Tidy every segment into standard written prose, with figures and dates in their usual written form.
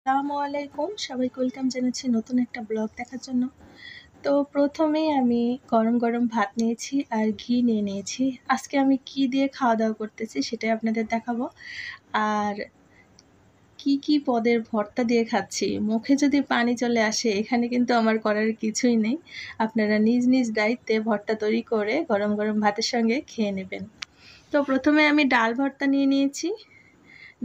আসসালামু আলাইকুম, সবাইকে ওয়েলকাম জানাচ্ছি নতুন একটা ব্লগ দেখার জন্য। তো প্রথমেই আমি গরম গরম ভাত নিয়েছি আর ঘি নিয়ে নিয়েছি। আজকে আমি কি দিয়ে খাওয়া দাওয়া করতেছি সেটাই আপনাদের দেখাবো। আর কি কি পদের ভর্তা দিয়ে খাচ্ছি, মুখে যদি পানি চলে আসে এখানে কিন্তু আমার করার কিছুই নেই। আপনারা নিজ নিজ দায়িত্বে ভর্তা তৈরি করে গরম গরম ভাতের সঙ্গে খেয়ে নেবেন। তো প্রথমে আমি ডাল ভর্তা নিয়ে নিয়েছি।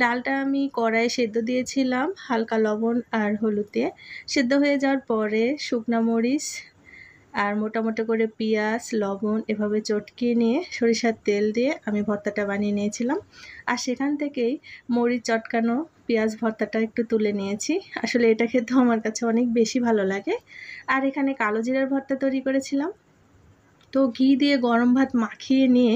ডালটা আমি কড়াইয়ে সেদ্ধ দিয়েছিলাম হালকা লবণ আর হলুদ দিয়ে। সেদ্ধ হয়ে যাওয়ার পরে শুকনো মরিচ আর মোটা করে পেঁয়াজ, লবণ এভাবে চটকিয়ে নিয়ে সরিষার তেল দিয়ে আমি ভর্তাটা বানিয়ে নিয়েছিলাম। আর সেখান থেকেই মরিচ চটকানো পেঁয়াজ ভর্তাটা একটু তুলে নিয়েছি। আসলে এটা খেতেও আমার কাছে অনেক বেশি ভালো লাগে। আর এখানে কালো জিরার ভর্তা তৈরি করেছিলাম। তো ঘি দিয়ে গরম ভাত মাখিয়ে নিয়ে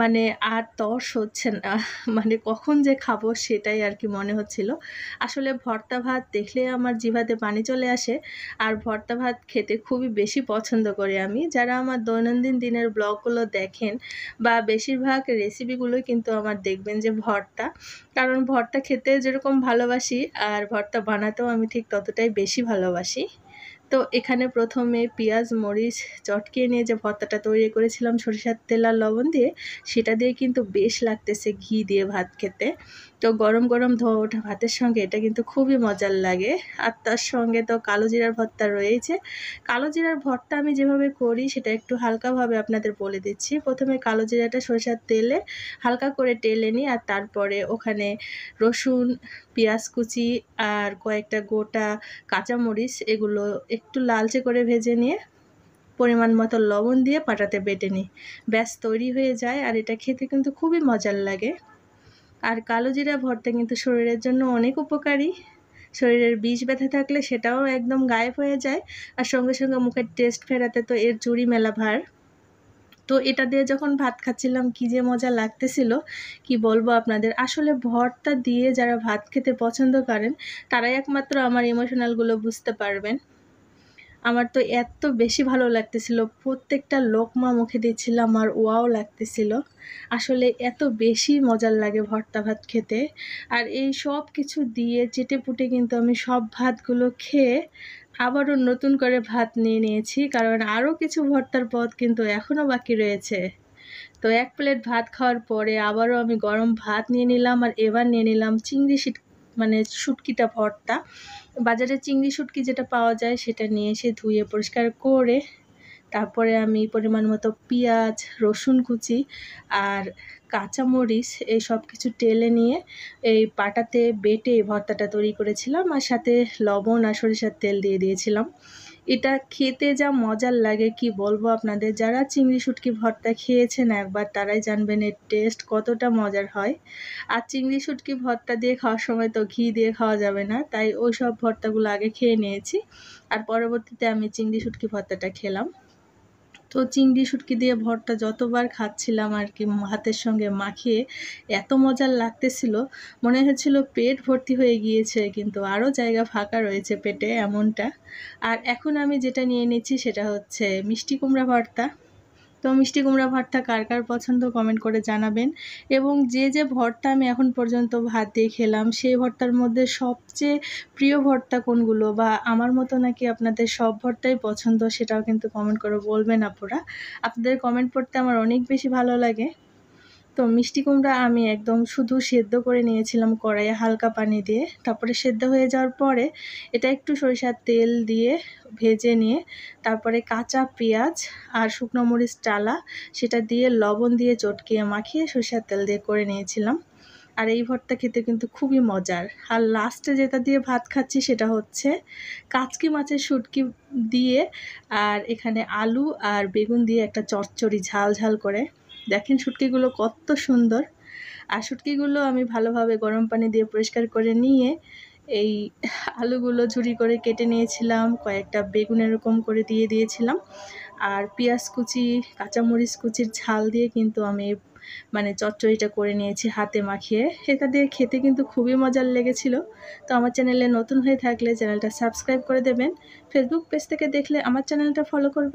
মানে আর তর্স হচ্ছে না, মানে কখন যে খাবো সেটাই আর কি মনে হচ্ছিল। আসলে ভর্তা ভাত দেখলে আমার জিভাতে পানি চলে আসে। আর ভর্তা ভাত খেতে খুবই বেশি পছন্দ করি আমি। যারা আমার দৈনন্দিন দিনের ব্লগগুলো দেখেন বা বেশিরভাগ রেসিপিগুলোই কিন্তু আমার দেখবেন যে ভর্তা। কারণ ভর্তা খেতে যেরকম ভালোবাসি আর ভর্তা বানাতেও আমি ঠিক ততটাই বেশি ভালোবাসি। তো এখানে প্রথমে পেঁয়াজ মরিচ চটকিয়ে নিয়ে যে ভর্তাটা তৈরি করেছিলাম সরিষার তেল আর লবণ দিয়ে, সেটা দিয়ে কিন্তু বেশ লাগতেছে ঘি দিয়ে ভাত খেতে। তো গরম গরম ধোয়া ওঠা ভাতের সঙ্গে এটা কিন্তু খুবই মজার লাগে। আর তার সঙ্গে তো কালো জিরার ভর্তা রয়েছে। কালো জিরার ভর্তা আমি যেভাবে করি সেটা একটু হালকাভাবে আপনাদের বলে দিচ্ছি। প্রথমে কালো জিরাটা সরিষার তেলে হালকা করে টেলে নিই, আর তারপরে ওখানে রসুন, পেঁয়াজ কুচি আর কয়েকটা গোটা কাঁচামরিচ এগুলো একটু লালচে করে ভেজে নিয়ে পরিমাণ মতো লবণ দিয়ে পাটাতে বেটে নিই। ব্যাস তৈরি হয়ে যায়। আর এটা খেতে কিন্তু খুবই মজার লাগে। আর কালো জিরা ভর্তা কিন্তু শরীরের জন্য অনেক উপকারী। শরীরের বিষ ব্যথা থাকলে সেটাও একদম গায়েব হয়ে যায়। আর সঙ্গে সঙ্গে মুখের টেস্ট ফেরাতে তো এর জুড়ি মেলা ভার। তো এটা দিয়ে যখন ভাত খাচ্ছিলাম কি যে মজা লাগতেছিল, কি বলবো আপনাদের। আসলে ভর্তা দিয়ে যারা ভাত খেতে পছন্দ করেন তারাই একমাত্র আমার ইমোশনালগুলো বুঝতে পারবেন। আমার তো এত বেশি ভালো লাগতেছিল, প্রত্যেকটা লোকমা মুখে দিচ্ছিলাম আর ওয়াও লাগতেছিল। আসলে এত বেশি মজার লাগে ভর্তা ভাত খেতে। আর এই সব কিছু দিয়ে চেটেপুটে কিন্তু আমি সব ভাতগুলো খেয়ে আবারও নতুন করে ভাত নিয়ে নিয়েছি, কারণ আরও কিছু ভর্তার পদ কিন্তু এখনও বাকি রয়েছে। তো এক প্লেট ভাত খাওয়ার পরে আবারও আমি গরম ভাত নিয়ে নিলাম, আর এবার নিয়ে নিলাম চিংড়ি মানে শুটকিটা ভর্তা। বাজারে চিংড়ি শুটকি যেটা পাওয়া যায় সেটা নিয়ে এসে ধুয়ে পরিষ্কার করে তারপরে আমি পরিমাণ মতো পেঁয়াজ, রসুন কুচি আর কাঁচামরিচ এই সব কিছু টেলে নিয়ে এই পাটাতে বেটে ভর্তাটা তৈরি করেছিলাম, আর সাথে লবণ আর সরিষার তেল দিয়ে দিয়েছিলাম। এটা খেতে যা মজার লাগে কি বলবো আপনাদের। যারা চিংড়ি শুটকি ভর্তা খেয়েছেন একবার তারাই জানবেন এর টেস্ট কতটা মজার হয়। আর চিংড়ি শুটকি ভর্তা দিয়ে খাওয়ার সময় তো ঘি দিয়ে খাওয়া যাবে না, তাই ওই সব ভর্তাগুলো আগে খেয়ে নিয়েছি। আর পরবর্তীতে আমি চিংড়ি শুটকি ভর্তাটা খেলাম। তো চিংড়ি শুটকি দিয়ে ভর্তা যতবার খাচ্ছিলাম আর কি ভাতের সঙ্গে মাখিয়ে এত মজার লাগতেছিল, মনে হচ্ছিল পেট ভর্তি হয়ে গিয়েছে কিন্তু আরও জায়গা ফাঁকা রয়েছে পেটে, এমনটা। আর এখন আমি যেটা নিয়ে নিচ্ছি সেটা হচ্ছে মিষ্টি কুমড়া ভর্তা। তো মিষ্টি কুমড়া ভর্তা কার কার পছন্দ কমেন্ট করে জানাবেন। এবং যে ভর্তা আমি এখন পর্যন্ত ভাত দিয়ে খেলাম সেই ভর্তার মধ্যে সবচেয়ে প্রিয় ভর্তা কোনগুলো, বা আমার মতো নাকি আপনাদের সব ভর্তাই পছন্দ, সেটাও কিন্তু কমেন্ট করে বলবেন আপুরা। আপনাদের কমেন্ট পড়তে আমার অনেক বেশি ভালো লাগে। তো মিষ্টি কুমড়া আমি একদম শুধু সেদ্ধ করে নিয়েছিলাম কড়াইয়ে হালকা পানি দিয়ে। তারপরে সেদ্ধ হয়ে যাওয়ার পরে এটা একটু সরিষার তেল দিয়ে ভেজে নিয়ে তারপরে কাঁচা পেঁয়াজ আর শুকনো মরিচ টালা সেটা দিয়ে লবণ দিয়ে চটকিয়ে মাখিয়ে সরিষার তেল দিয়ে করে নিয়েছিলাম। আর এই ভর্তা খেতে কিন্তু খুবই মজার। আর লাস্টে যেটা দিয়ে ভাত খাচ্ছি সেটা হচ্ছে কাচকি মাছের শুটকি দিয়ে, আর এখানে আলু আর বেগুন দিয়ে একটা চচ্চড়ি ঝাল ঝাল করে। দেখেন শুটকিগুলো কত সুন্দর। আর শুটকিগুলো আমি ভালোভাবে গরম পানি দিয়ে পরিষ্কার করে নিয়ে এই আলুগুলো ঝুরি করে কেটে নিয়েছিলাম, কয়েকটা বেগুন এরকম করে দিয়ে দিয়েছিলাম। আর পেঁয়াজ কুচি, কাঁচামরিচ কুচির ঝাল দিয়ে কিন্তু আমি মানে চচ্চড়িটা করে নিয়েছি হাতে মাখিয়ে। এটা দিয়ে খেতে কিন্তু খুবই মজার লেগেছিল। তো আমার চ্যানেলে নতুন হয়ে থাকলে চ্যানেলটা সাবস্ক্রাইব করে দেবেন। ফেসবুক পেজ থেকে দেখলে আমার চ্যানেলটা ফলো করবেন।